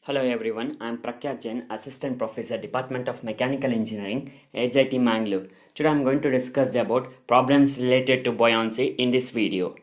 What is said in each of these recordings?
Hello everyone, I am Prakhya Jain, Assistant Professor, Department of Mechanical Engineering, HIT Mangalore. Today I am going to discuss about problems related to buoyancy in this video.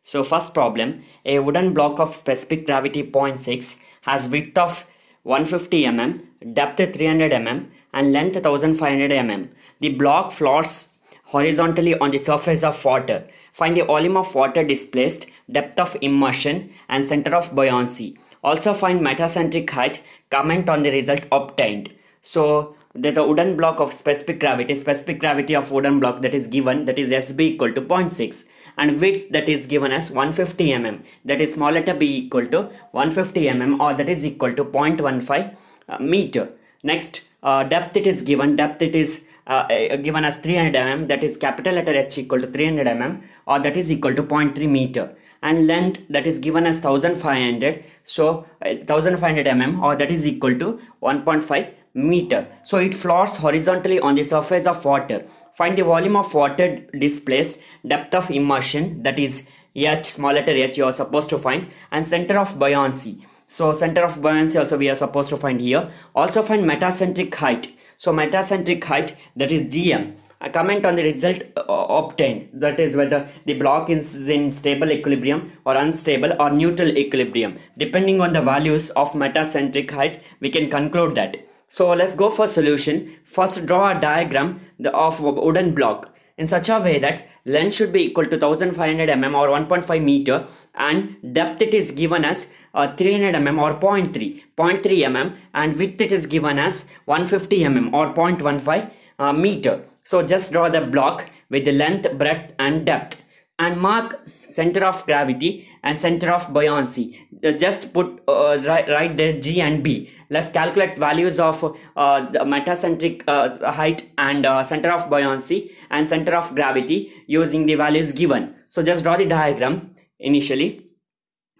So first problem, a wooden block of specific gravity 0.6 has width of 150 mm, depth 300 mm and length 1500 mm. The block floats horizontally on the surface of water. Find the volume of water displaced, depth of immersion and center of buoyancy. Also find metacentric height, comment on the result obtained. So there's a wooden block of specific gravity of wooden block that is given, that is SB equal to 0.6 and width that is given as 150 mm, that is small letter b equal to 150 mm or that is equal to 0.15 meter. Next depth it is given, given as 300 mm, that is capital letter H equal to 300 mm or that is equal to 0.3 meter, and length that is given as 1500, so 1500 mm or that is equal to 1.5 meter. So it floats horizontally on the surface of water. Find the volume of water displaced, depth of immersion, that is H, small letter H you are supposed to find, and center of buoyancy. So center of buoyancy also we are supposed to find here. Also find metacentric height. So metacentric height, that is GM. A comment on the result obtained, that is whether the block is in stable equilibrium or unstable or neutral equilibrium. Depending on the values of metacentric height, we can conclude that. So let's go for solution. First draw a diagram of a wooden block in such a way that length should be equal to 1500 mm or 1.5 meter and depth it is given as 300 mm or 0.3 mm and width it is given as 150 mm or 0.15 meter. So just draw the block with the length, breadth and depth and mark center of gravity and center of buoyancy. Just put right there G and B. Let's calculate values of the metacentric height and center of buoyancy and center of gravity using the values given. So just draw the diagram initially.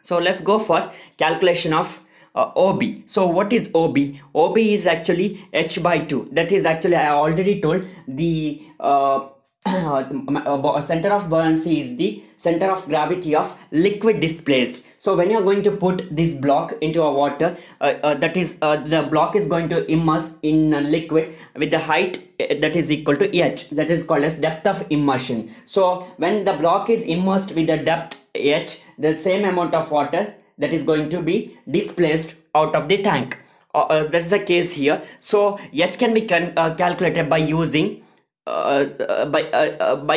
So let's go for calculation of OB. So what is OB? OB is actually H by 2. That is actually, I already told, the center of buoyancy is the center of gravity of liquid displaced. So when you are going to put this block into a water, the block is going to immerse in a liquid with the height that is equal to H, that is called as depth of immersion. So when the block is immersed with the depth H, the same amount of water that is going to be displaced out of the tank. That's the case here. So H can be calculated by using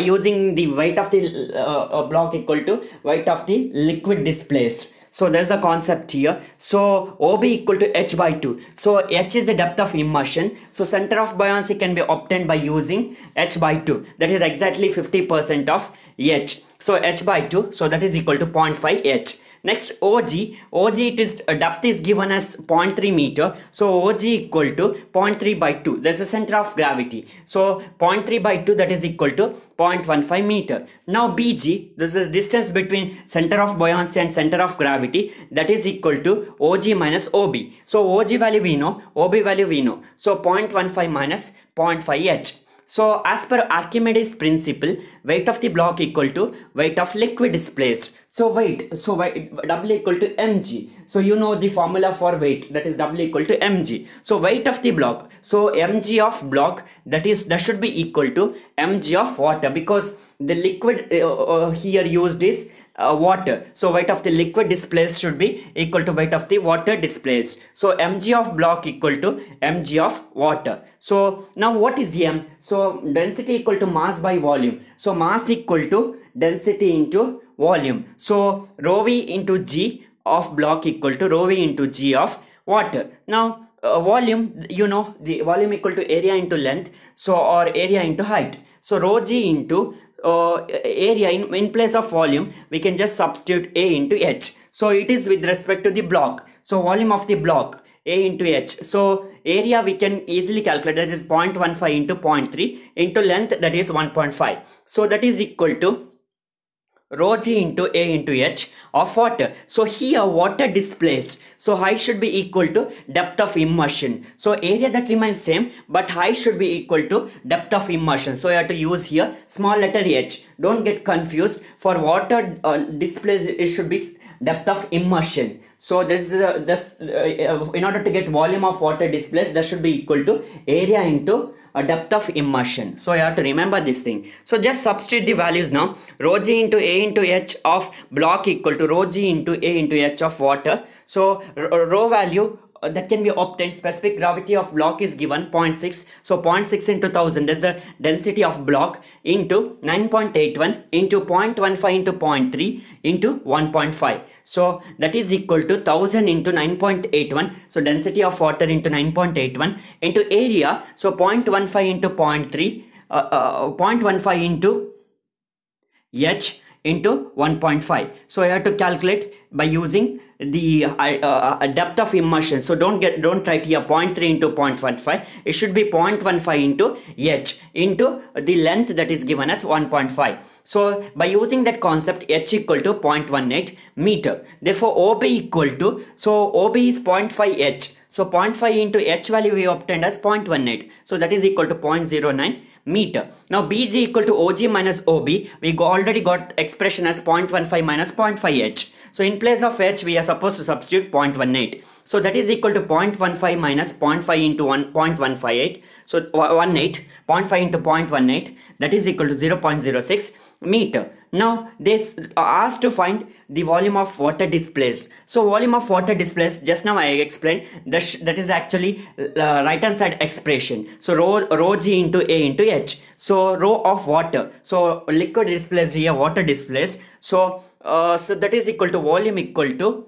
using the weight of the block equal to weight of the liquid displaced. So there's the concept here. So OB equal to H by 2. So H is the depth of immersion. So center of buoyancy can be obtained by using H by 2. That is exactly 50% of H. So H by 2. So that is equal to 0.5 H. Next OG, it is depth is given as 0.3 meter. So OG equal to 0.3 by 2. That's the center of gravity. So 0.3 by 2, that is equal to 0.15 meter. Now BG, this is distance between center of buoyancy and center of gravity, that is equal to OG minus OB. So OG value we know, OB value we know. So 0.15 minus 0.5 H. So as per Archimedes principle, weight of the block equal to weight of liquid displaced. So weight, W equal to mg. So you know the formula for weight, that is W equal to mg. So weight of the block, so mg of block, that should be equal to mg of water, because the liquid here used is water. So weight of the liquid displaced should be equal to weight of the water displaced. So mg of block equal to mg of water. So now what is m? So density equal to mass by volume. So mass equal to density into volume. So rho v into g of block equal to rho v into g of water. Now volume, you know, the volume equal to area into length, so or area into height. So rho g into area, in place of volume we can just substitute A into H. So it is with respect to the block. So volume of the block, A into H. So area we can easily calculate, that is 0.15 into 0.3 into length, that is 1.5. So that is equal to rho g into A into H of water. So here water displaced, so height should be equal to depth of immersion. So area that remains same, but height should be equal to depth of immersion. So you have to use here small letter H. Don't get confused. For water displaced, it should be depth of immersion. So in order to get volume of water displaced, that should be equal to area into depth of immersion. So you have to remember this thing. So just substitute the values now. Rho g into A into H of block equal to rho g into A into H of water. So rho value that can be obtained, specific gravity of block is given 0.6. So 0.6 into 1000 is the density of block into 9.81 into 0.15 into 0.3 into 1.5. So that is equal to 1000 into 9.81. So density of water into 9.81 into area. So 0.15 into 0.3, 0.15 into H into 1.5. So I have to calculate by using the depth of immersion. So don't write here 0.3 into 0.15. It should be 0.15 into H into the length that is given as 1.5. So by using that concept, H equal to 0.18 meter. Therefore OB equal to, so OB is 0.5 H. So 0.5 into H value we obtained as 0.18. So that is equal to 0.09 meter. Now BG equal to OG minus OB. We already got expression as 0.15 minus 0.5 H. So in place of H we are supposed to substitute 0.18. So that is equal to 0.15 minus 0.5 into 1.158. So 0.5 into 0.18, that is equal to 0.06 meter. Now this asked to find the volume of water displaced. So volume of water displaced, just now I explained that is actually right hand side expression. So rho g into A into H. So rho of water, so liquid displaced here, water displaced. So that is equal to volume equal to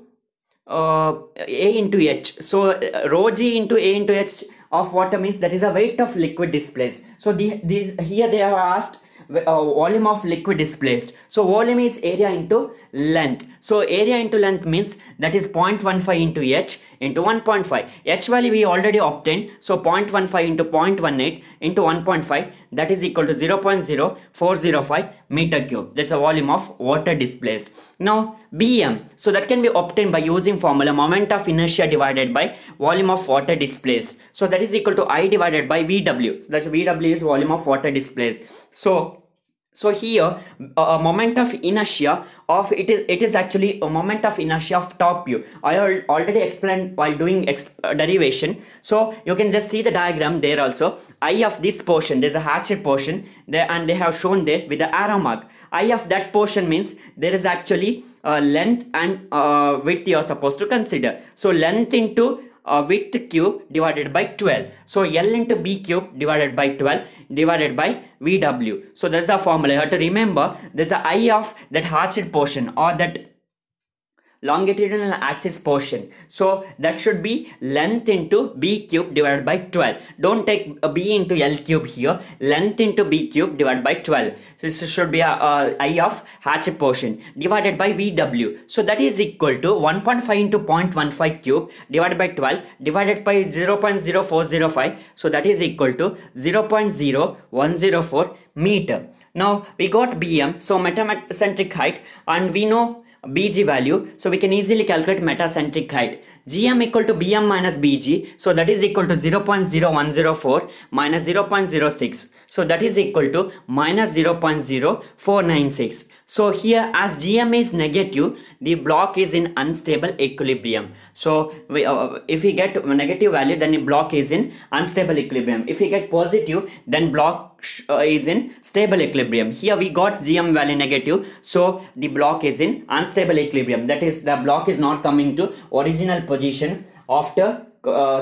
A into H. So rho g into A into H of water means that is a weight of liquid displaced. So here they have asked volume of liquid displaced. So volume is area into length. So area into length means that is 0.15 into H into 1.5. H value we already obtained. So 0.15 into 0.18 into 1.5, that is equal to 0.0405 meter cube. That's a volume of water displaced. Now BM, so that can be obtained by using formula moment of inertia divided by volume of water displaced. So that is equal to I divided by VW. So that's VW is volume of water displaced. So here moment of inertia of it is actually a moment of inertia of top view. I already explained while doing derivation. So you can just see the diagram there also. I of this portion, there's a hatchet portion there and they have shown there with the arrow mark. I of that portion means there is actually length and width you are supposed to consider. So length into width cube divided by 12. So L into B cube divided by 12 divided by VW. So that's the formula. You have to remember there's a I of that hatchet portion or that longitudinal axis portion. So that should be length into B cube divided by 12. Don't take B into L cube here. Length into B cube divided by 12. So this should be a I of hatchet portion divided by VW. So that is equal to 1.5 into 0.15 cube divided by 12 divided by 0.0405. So that is equal to 0.0104 meter. Now we got BM, so metacentric height, and we know BG value, so we can easily calculate metacentric height. GM equal to BM minus BG, so that is equal to 0.0104 minus 0.06, so that is equal to minus 0.0496. So here as GM is negative, the block is in unstable equilibrium. So if we get negative value, then the block is in unstable equilibrium. If we get positive, then block is in stable equilibrium. Here we got GM value negative, so the block is in unstable equilibrium. That is, the block is not coming to original position after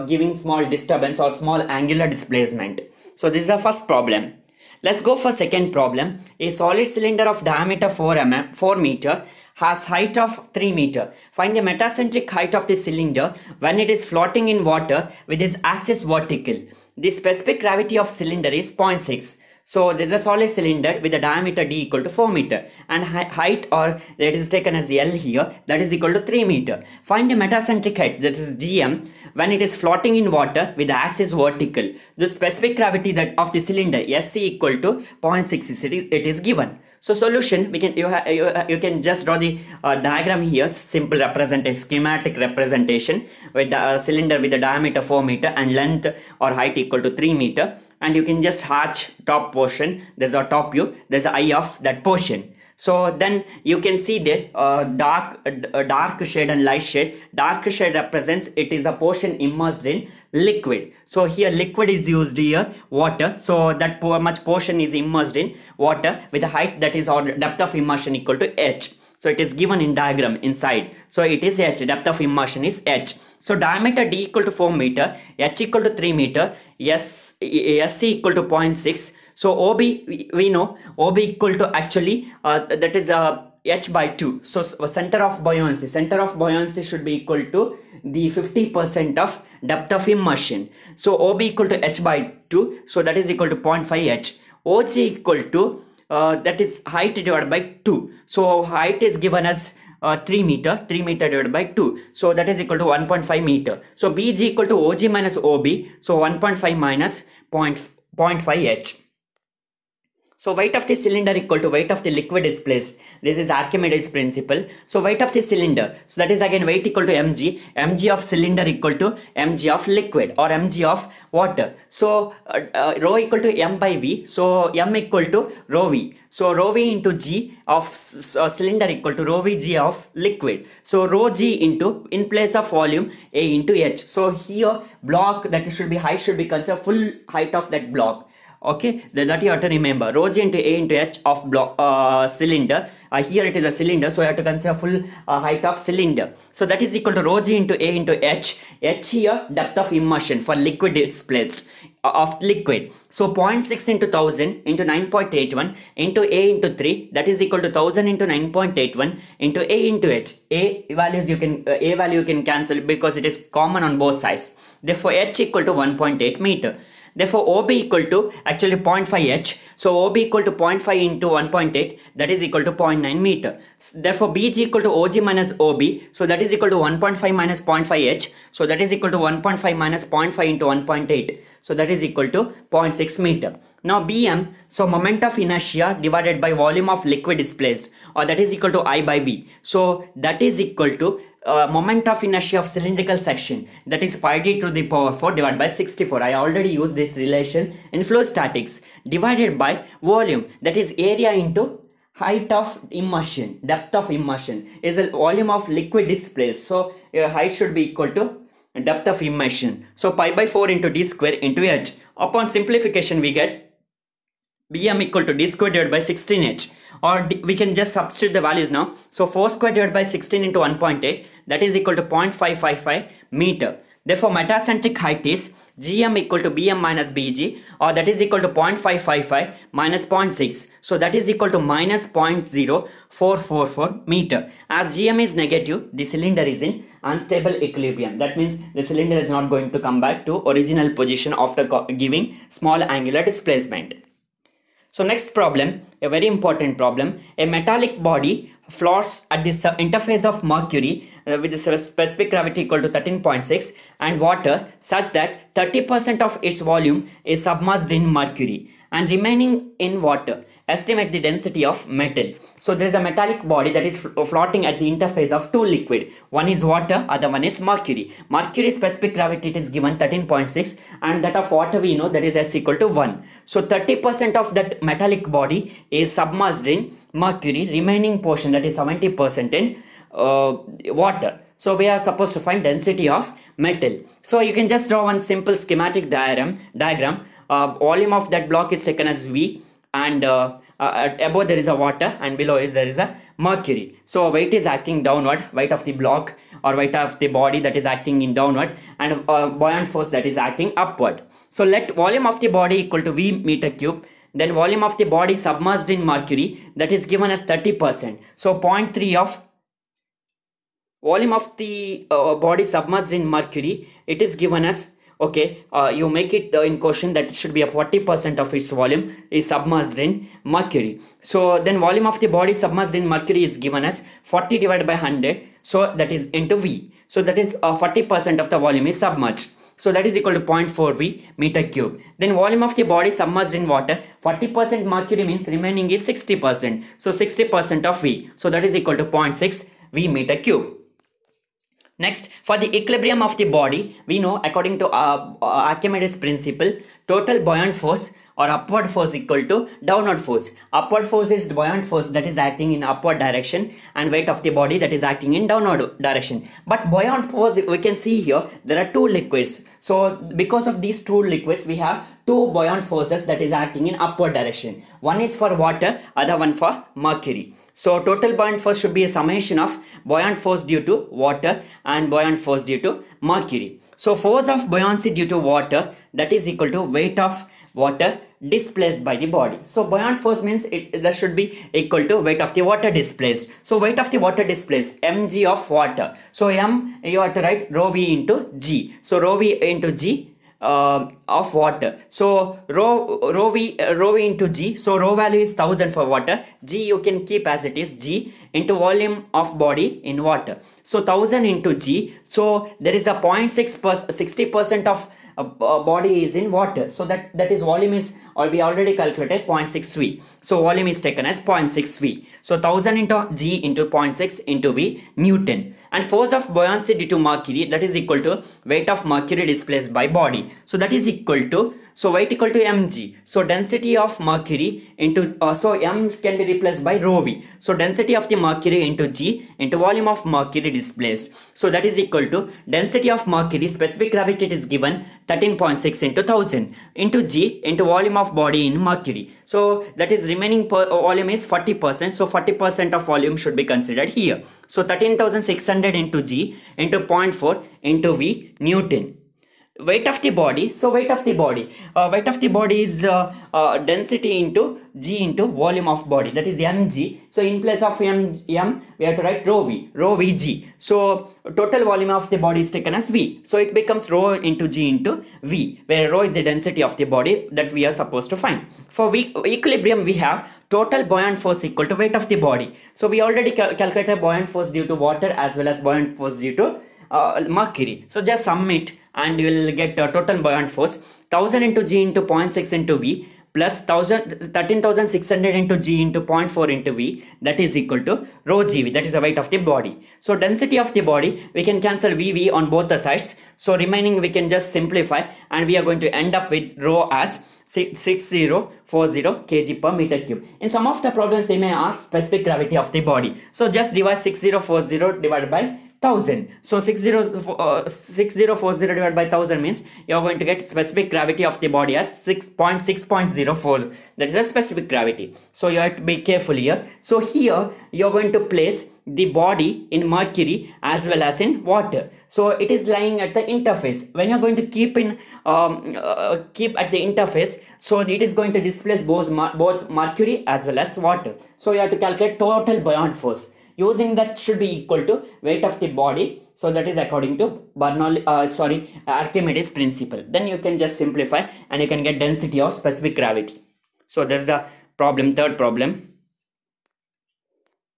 giving small disturbance or small angular displacement. So this is the first problem. Let's go for second problem. A solid cylinder of diameter 4 meter has height of 3 meter. Find the metacentric height of the cylinder when it is floating in water with its axis vertical. The specific gravity of cylinder is 0.6. So this is a solid cylinder with a diameter d equal to 4 meter and height, or that is taken as L here, that is equal to 3 meter. Find the metacentric height, that is GM, when it is floating in water with the axis vertical. The specific gravity that of the cylinder SC equal to 0.6 it is given. So solution, we can you can just draw the diagram here, simple representation, schematic representation with the cylinder with a diameter 4 meter and length or height equal to 3 meter. And you can just hatch top portion, there's a top view, there's a eye of that portion. So then you can see that dark shade and light shade. Dark shade represents it is a portion immersed in liquid. So here liquid is used here, water. So that much portion is immersed in water with a height that is, or depth of immersion, equal to h. So it is given in diagram inside. So it is h, depth of immersion is h. So diameter d equal to 4 meter, h equal to 3 meter, sc equal to 0.6. So OB, we know OB equal to actually that is h by 2. So center of buoyancy should be equal to the 50% of depth of immersion. So OB equal to h by 2. So that is equal to 0.5 h. OG equal to that is height divided by 2. So height is given as 3 meter divided by 2. So that is equal to 1.5 meter. So BG equal to OG minus OB. So 1.5 minus 0.5 h. So weight of the cylinder equal to weight of the liquid displaced. This is Archimedes principle. So weight of the cylinder. So that is again weight equal to mg. Mg of cylinder equal to mg of liquid or mg of water. So rho equal to m by v. So m equal to rho v. So rho v into g of cylinder equal to rho v g of liquid. So rho g into, in place of volume, a into h. So here block, that should be height, should be considered full height of that block. Okay, that you have to remember. Rho g into a into h of block cylinder. Here it is a cylinder, so you have to consider full height of cylinder. So that is equal to rho g into a into h. H here depth of immersion for liquid displaced of liquid. So 0.6 into 1000 into 9.81 into a into 3, that is equal to 1000 into 9.81 into a into h. A values you can a value you can cancel because it is common on both sides. Therefore h equal to 1.8 meter. Therefore OB equal to actually 0.5 h. So OB equal to 0.5 into 1.8, that is equal to 0.9 meter. Therefore BG equal to OG minus OB. So that is equal to 1.5 minus 0.5 h. So that is equal to 1.5 minus 0.5 into 1.8. So that is equal to 0.6 meter. Now BM, so moment of inertia divided by volume of liquid displaced, or that is equal to I by V. So that is equal to moment of inertia of cylindrical section, that is pi d to the power 4 divided by 64. I already used this relation in flow statics, divided by volume, that is area into height of immersion, depth of immersion is the volume of liquid displaced. So height should be equal to depth of immersion. So pi by 4 into d square into h. Upon simplification we get Bm equal to d square divided by 16h, or we can just substitute the values now. So 4 square divided by 16 into 1.8, that is equal to 0.555 meter. Therefore metacentric height is Gm equal to Bm minus Bg, or that is equal to 0.555 minus 0.6. So that is equal to minus 0.0444 meter. As Gm is negative, the cylinder is in unstable equilibrium. That means the cylinder is not going to come back to original position after giving small angular displacement. So next problem, a very important problem. A metallic body floats at the interface of mercury with a specific gravity equal to 13.6 and water, such that 30% of its volume is submerged in mercury and remaining in water. Estimate the density of metal. So there is a metallic body that is floating at the interface of two liquid. One is water, other one is mercury. Mercury specific gravity it is given 13.6 and that of water we know that is S equal to 1. So 30% of that metallic body is submerged in mercury, remaining portion that is 70% in water. So we are supposed to find density of metal. So you can just draw one simple schematic diagram. Volume of that block is taken as V, and above there is a water and below is there is a mercury. So weight is acting downward, weight of the block or weight of the body that is acting in downward, and buoyant force that is acting upward. So let volume of the body equal to V meter cube. Then volume of the body submerged in mercury, that is given as 30%. So 0.3 of volume of the body submerged in mercury, it is given as, okay, you make it in question that it should be a 40% of its volume is submerged in mercury. So then volume of the body submerged in mercury is given as 40 divided by 100. So that is into V. So that is 40% of the volume is submerged. So that is equal to 0.4 V meter cube. Then volume of the body submerged in water, 40% mercury means remaining is 60%. So 60% of V. So that is equal to 0.6 V meter cube. Next, for the equilibrium of the body, we know according to Archimedes principle, total buoyant force or upward force equal to downward force. Upward force is the buoyant force that is acting in upward direction, and weight of the body that is acting in downward direction. But buoyant force, we can see here, there are two liquids. So because of these two liquids, we have two buoyant forces that is acting in upward direction. One is for water, other one for mercury. So total buoyant force should be a summation of buoyant force due to water and buoyant force due to mercury. So force of buoyancy due to water, that is equal to weight of water displaced by the body. So buoyant force means that should be equal to weight of the water displaced. So weight of the water displaced, mg of water. So m, you have to write rho v into g. So rho v into g of water. So rho v into g. So rho value is 1000 for water. G you can keep as it is, g into volume of body in water. So 1000 into g. So there is a 60% of body is in water. So that is volume is, or we already calculated 0.6 v. So volume is taken as 0.6 v. So 1000 into g into 0.6 into v Newton. And force of buoyancy due to mercury, that is equal to weight of mercury displaced by body. So that is equal to, so weight equal to mg. So density of mercury into, so m can be replaced by rho v. So density of the mercury into g into volume of mercury displaced. So that is equal to density of mercury, specific gravity is given 13.6 into 1000 into g into volume of body in mercury. So that is remaining volume is 40%. So 40% of volume should be considered here. So 13,600 into g into 0.4 into v Newton. Weight of the body, so weight of the body is density into g into volume of body, that is mg. So in place of m we have to write rho vg. So total volume of the body is taken as v. So it becomes rho into g into v, where rho is the density of the body that we are supposed to find. For equilibrium, we have total buoyant force equal to weight of the body. So we already calculated buoyant force due to water as well as buoyant force due to mercury. So just sum it and you will get total buoyant force 1000 into g into 0.6 into v plus 13,600 into g into 0.4 into v, that is equal to rho gv, that is the weight of the body. So density of the body, we can cancel vv on both the sides. So remaining we can just simplify, and we are going to end up with rho as 6040 kg per meter cube. In some of the problems they may ask specific gravity of the body. So just divide 6040 divided by 1000. So 6040 divided by 1000 means you are going to get specific gravity of the body as 6.6.04. That is the specific gravity. So you have to be careful here. So here you are going to place the body in mercury as well as in water. So it is lying at the interface. When you are going to keep at the interface, so it is going to displace both mercury as well as water. So you have to calculate total buoyant force. Using that should be equal to weight of the body. So that is according to Archimedes principle. Then you can just simplify and you can get density of specific gravity. So that's the problem, third problem.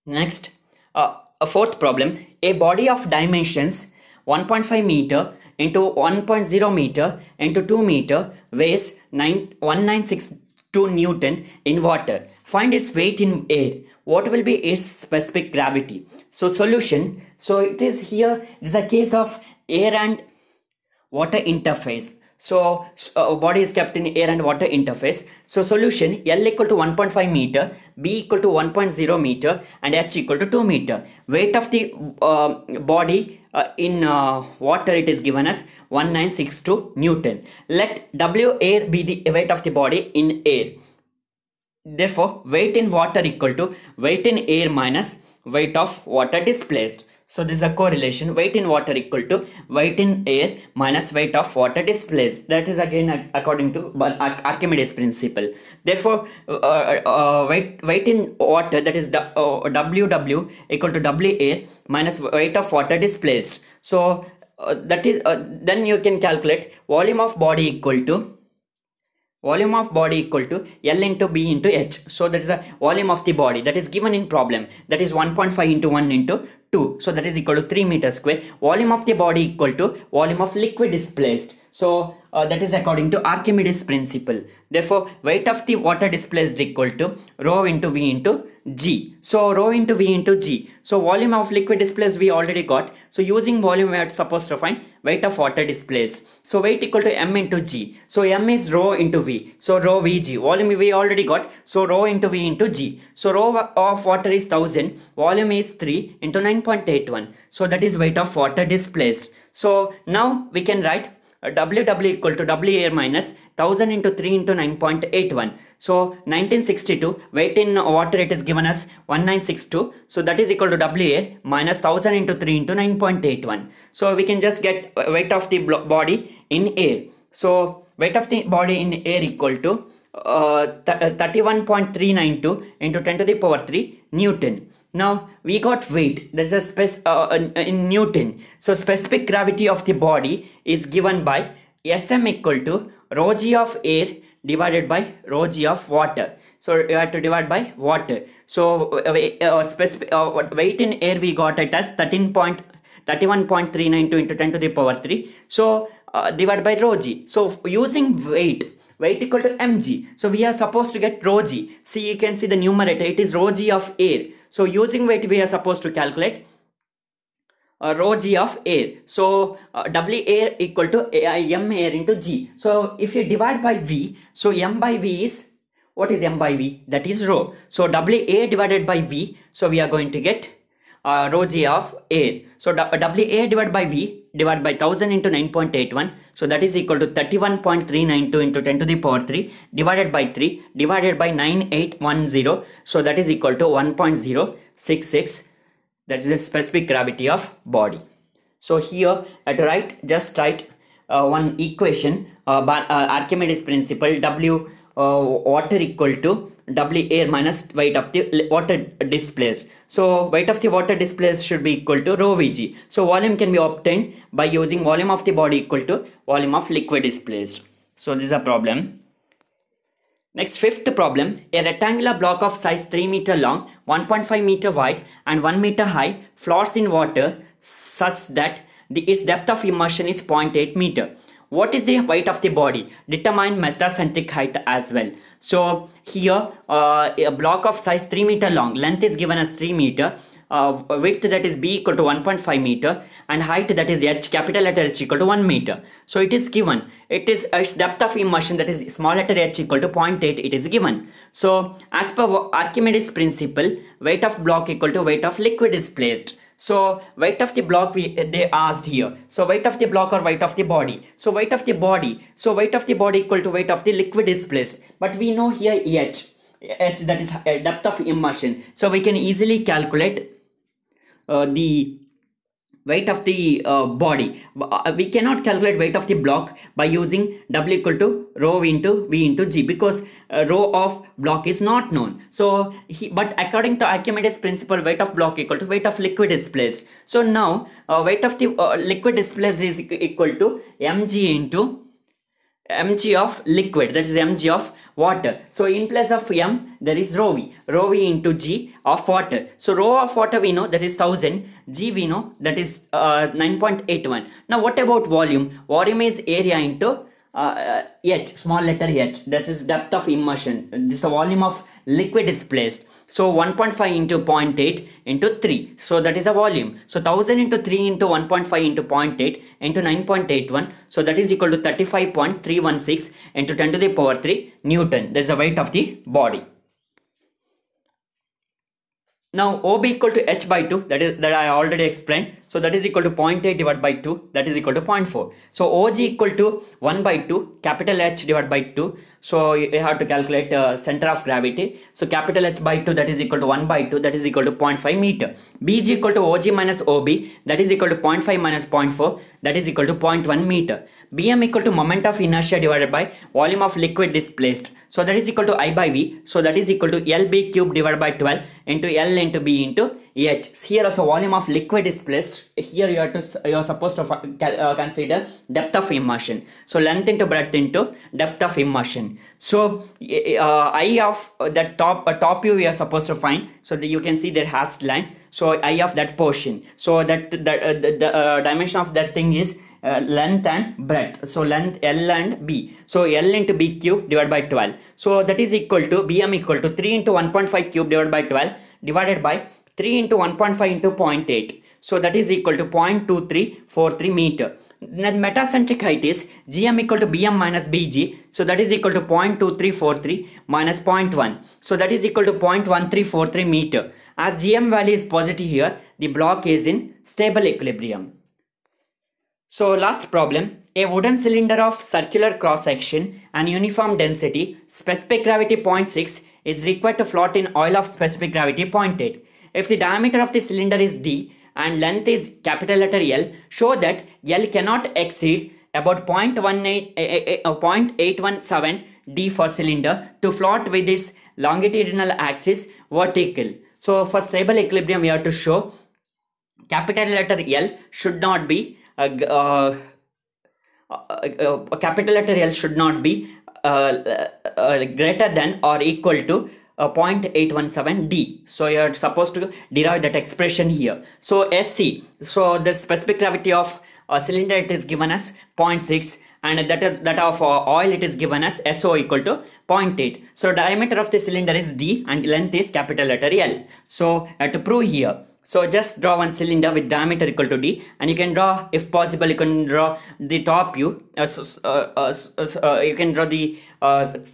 Next, a fourth problem. A body of dimensions 1.5 meter into 1.0 meter into 2 meter weighs 1962 Newton in water. Find its weight in air. What will be its specific gravity? So solution. So it is here, it is a case of air and water interface. So body is kept in air and water interface. So solution, L equal to 1.5 meter, B equal to 1.0 meter and H equal to 2 meter. Weight of the body in water, it is given as 1962 Newton. Let W air be the weight of the body in air. Therefore, weight in water equal to weight in air minus weight of water displaced. So this is a correlation. Weight in water equal to weight in air minus weight of water displaced. That is again according to Archimedes principle. Therefore, weight in water, that is WW equal to W air minus weight of water displaced. So that is then you can calculate volume of body equal to L into B into H. So that is the volume of the body that is given in problem. That is 1.5 into 1 into 2. So that is equal to 3 meters square. Volume of the body equal to volume of liquid displaced. So that is according to Archimedes principle. Therefore, weight of the water displaced equal to rho into V into G. So rho into V into G. So volume of liquid displaced we already got. So using volume we are supposed to find weight of water displaced. So weight equal to M into G. So M is rho into V. So rho Vg. Volume we already got. So rho into V into G. So rho of water is 1000. Volume is 3 into 9.81. So that is weight of water displaced. So now we can write WW equal to W air minus 1000 into 3 into 9.81. So 1962 weight in water it is given as 1962. So that is equal to W air minus 1000 into 3 into 9.81. So we can just get weight of the body in air. So weight of the body in air equal to 31.392 into 10 to the power 3 Newton. Now we got weight, there is a in Newton. So specific gravity of the body is given by Sm equal to rho g of air divided by rho g of water. So you have to divide by water. So specific weight in air we got it as 31.392 into 10 to the power 3. So divided by rho g. So using weight equal to mg. So we are supposed to get rho g. See, you can see the numerator, it is rho g of air. So using weight we are supposed to calculate rho g of air. So W air equal to M air into G. So if you divide by V, so M by V is, what is M by V? That is rho. So W air divided by V, so we are going to get rho g of air. So W air divided by V divided by 1000 into 9.81. So that is equal to 31.392 into 10 to the power 3 divided by 3 divided by 9810. So that is equal to 1.066. That is the specific gravity of body. So here at right, just write one equation by Archimedes principle. W water equal to W air minus weight of the water displaced. So weight of the water displaced should be equal to rho Vg. So volume can be obtained by using volume of the body equal to volume of liquid displaced. So this is a problem. Next, fifth problem. A rectangular block of size 3 meter long, 1.5 meter wide and 1 meter high floats in water such that its depth of immersion is 0.8 meter. What is the weight of the body? Determine metacentric height as well. So here a block of size 3 meter long, length is given as 3 meter, width that is B equal to 1.5 meter and height that is H, capital letter H equal to 1 meter. So it is given, it is its depth of immersion that is small letter H equal to 0.8, it is given. So as per Archimedes principle, weight of block equal to weight of liquid displaced. So weight of the block they asked here. So weight of the block or weight of the body. So weight of the body. So weight of the body equal to weight of the liquid displaced. But we know here H that is depth of immersion. So we can easily calculate the weight of the body. We cannot calculate weight of the block by using W equal to rho into V into G because rho of block is not known. So but according to Archimedes principle, weight of block equal to weight of liquid displaced. So now weight of the liquid displaced is equal to mg into mg of liquid, that is mg of water. So in place of m there is rho v into g of water. So rho of water we know that is 1000, g we know that is 9.81. Now what about volume? Volume is area into h, small letter h, that is depth of immersion. This is a volume of liquid displaced. So 1.5 into 0.8 into 3. So that is a volume. So 1000 into 3 into 1.5 into 0.8 into 9.81. So that is equal to 35.316 into 10 to the power 3 Newton. That is the weight of the body. Now OB equal to h by 2, that I already explained. So that is equal to 0.8 divided by 2, that is equal to 0.4. So OG equal to 1 by 2, capital H divided by 2. So you have to calculate center of gravity. So capital H by 2, that is equal to 1 by 2, that is equal to 0.5 meter. BG equal to OG minus OB, that is equal to 0.5 minus 0.4, that is equal to 0.1 meter. BM equal to moment of inertia divided by volume of liquid displaced. So that is equal to I by V. So that is equal to LB cube divided by 12 into L into B into H. Here also volume of liquid displaced. Here you are supposed to consider depth of immersion. So length into breadth into depth of immersion. So I of the top view we are supposed to find. So that you can see there has line. so I of that portion. So that the dimension of that thing is length and breadth. So length L and B. So L into B cube divided by 12. So that is equal to BM equal to 3 into 1.5 cube divided by 12 divided by 3 into 1.5 into 0.8. So that is equal to 0.2343 meter. Then metacentric height is GM equal to BM minus BG. So that is equal to 0.2343 minus 0.1. So that is equal to 0.1343 meter. As GM value is positive here, the block is in stable equilibrium. So last problem, a wooden cylinder of circular cross section and uniform density, specific gravity 0.6 is required to float in oil of specific gravity 0.8. If the diameter of the cylinder is D and length is capital letter L, show that L cannot exceed about 0.817 D for cylinder to float with its longitudinal axis vertical. So for stable equilibrium we have to show capital letter L should not be capital letter L should not be greater than or equal to 0.817 D. So you are supposed to derive that expression here. So SC, so the specific gravity of a cylinder it is given as 0.6, and that of oil it is given as SO equal to 0.8. So diameter of the cylinder is D and length is capital letter L. So to prove here, so just draw one cylinder with diameter equal to D, and you can draw, if possible, you can draw the top view. You can draw the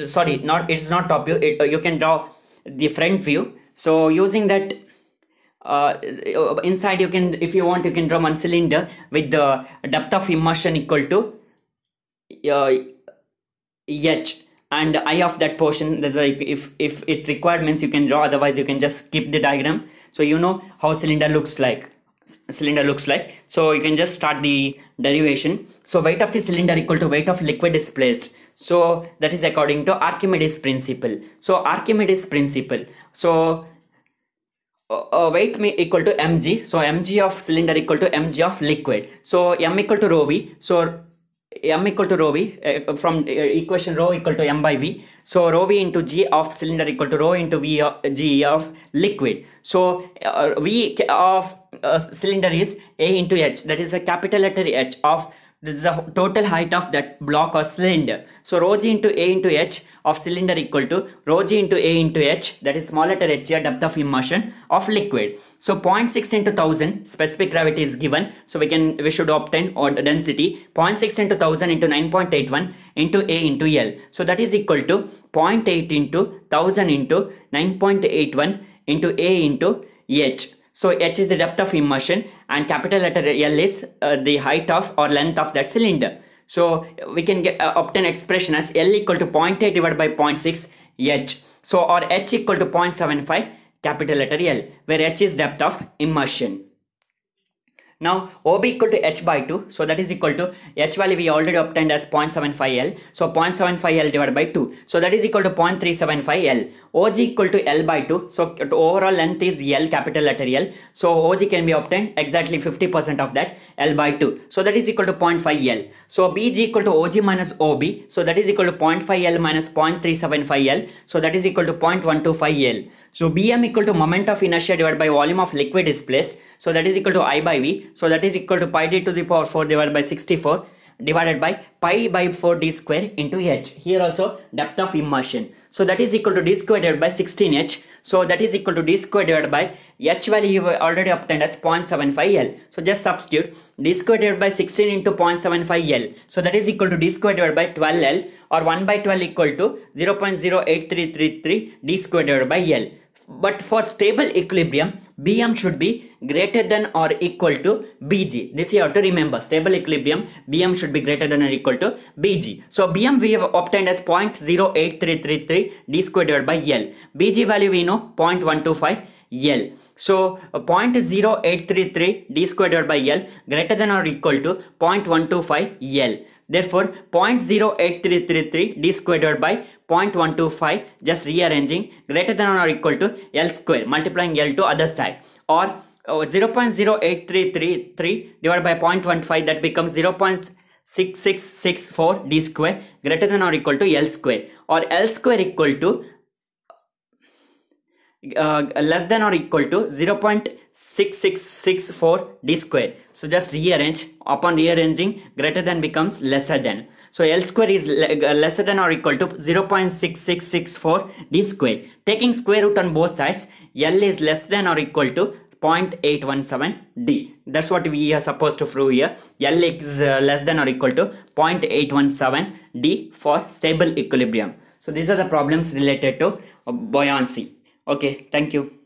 sorry, not it's not top view. You can draw the front view. So using that, inside you can, if you want, you can draw one cylinder with the depth of immersion equal to H. And I of that portion, there's like, if it required means you can draw, otherwise you can just skip the diagram. So you know how cylinder looks like. So you can just start the derivation. So weight of the cylinder equal to weight of liquid displaced. So that is according to Archimedes principle. So Archimedes principle. So weight equal to mg. So mg of cylinder equal to mg of liquid. So m equal to rho v. So m equal to rho v from equation rho equal to m by v. So rho v into g of cylinder equal to rho into v of g of liquid. So v of cylinder is a into h, that is a capital letter H of, this is the total height of that block or cylinder. So rho g into a into h of cylinder equal to rho g into a into h, that is small letter h here, depth of immersion of liquid. So 0.6 into 1000 specific gravity is given. So we should obtain or density 0.6 into 1000 into 9.81 into a into L. So that is equal to 0.8 into 1000 into 9.81 into a into h. So h is the depth of immersion and capital letter L is the height of or length of that cylinder. So we can get obtain expression as L equal to 0.8 divided by 0.6 h. So or h equal to 0.75 capital letter L, where h is depth of immersion. Now OB equal to h by 2. So that is equal to h value we already obtained as 0.75 L. So 0.75 L divided by 2. So that is equal to 0.375 L. OG equal to L by 2. So overall length is L, capital letter L. So OG can be obtained exactly 50% of that, L by 2. So that is equal to 0.5 L. So BG equal to OG minus OB. So that is equal to 0.5 L minus 0.375 L. So that is equal to 0.125 L. So BM equal to moment of inertia divided by volume of liquid displaced. So that is equal to I by V. So that is equal to pi d to the power 4 divided by 64 divided by pi by 4 d square into h. Here also depth of immersion. So that is equal to d square divided by 16h. So that is equal to d square divided by h value you already obtained as 0.75 L. So just substitute d square divided by 16 into 0.75 L. So that is equal to d square divided by 12 L, or 1 by 12 equal to 0.08333 d square divided by L. But for stable equilibrium, Bm should be greater than or equal to Bg. This you have to remember. Stable equilibrium, Bm should be greater than or equal to Bg. So Bm we have obtained as 0.08333 d square divided by L. Bg value we know 0.125 L. So 0.0833 d square divided by L greater than or equal to 0.125 L. Therefore 0.08333 d square divided by 0.125, just rearranging, greater than or equal to L square, multiplying L to other side, or 0.08333 divided by 0.15, that becomes 0.6664 d square greater than or equal to L square, or L square equal to less than or equal to 0.6664 d square. So just rearrange. Upon rearranging, greater than becomes lesser than. So L square is lesser than or equal to 0.6664 d square. Taking square root on both sides, L is less than or equal to 0.817 d. That's what we are supposed to prove here. L is less than or equal to 0.817 d for stable equilibrium. So these are the problems related to buoyancy. Okay, thank you.